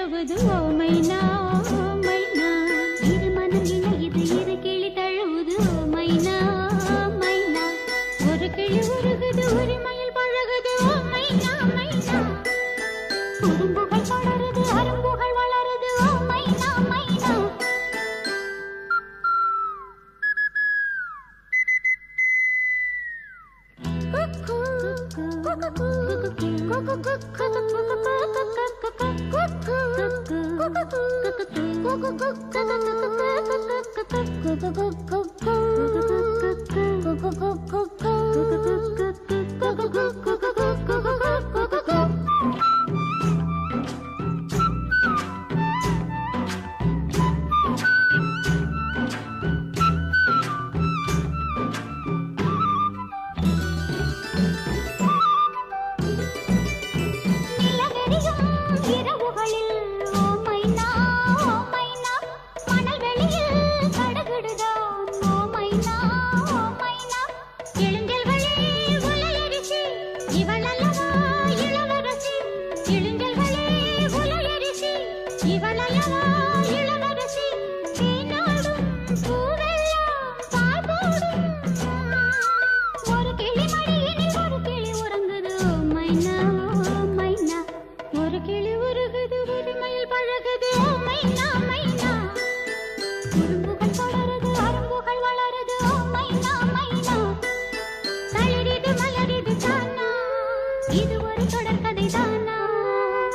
தழுவது ஓ மைனா மைனா இரு மனம் இணையுது இரு கிளி தழுவுது ஓ மைனா மைனா ஒரு கிளி உருகுது உரிமையில் பழகுது ஓ மைனா மைனா குறும்புகள் தொடருது அரும்புகள் வளருது ஓ மைனா மைனா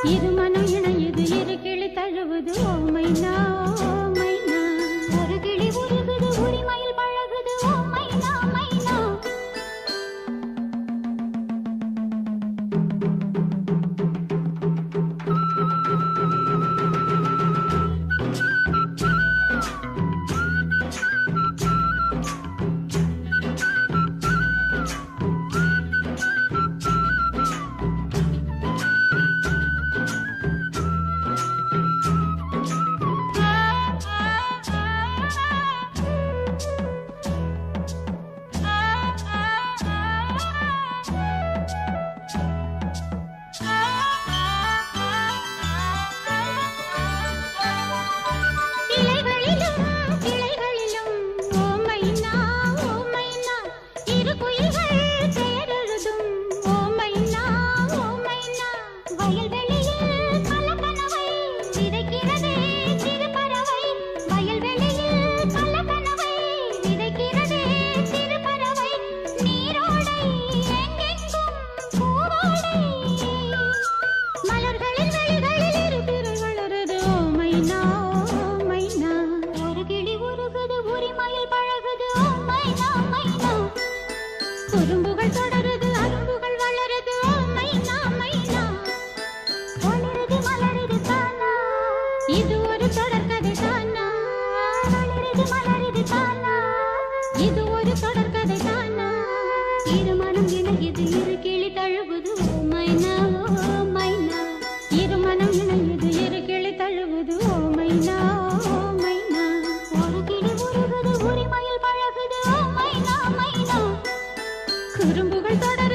இரு மனம் இணையுது இரு கிளி தழுவுது ஓ மைனா மைனா ஒரு கிளி உருகுது உரிமையில் பழகுது ஓ மைனா மைனா குறும்புகள் தொடருது அரும்புகள் வளருது ஓ மைனா மைனா வளருது மலருது தானா இது ஒரு தொடர்கதை தானா வளருது மலருது தானா இது ஒரு தொடர்கதை தானா இரு மனம் இணையுது இரு கிளி தழுவுது ஓ மைனா மைனா இரு மனம் இணையுது இரு கிளி தழுவுது ஓ மைனா மைனா ஒரு கிளி உருகுது உரிமையில் பழகுது ஓ மைனா மைனா குறும்புகள் தொடர்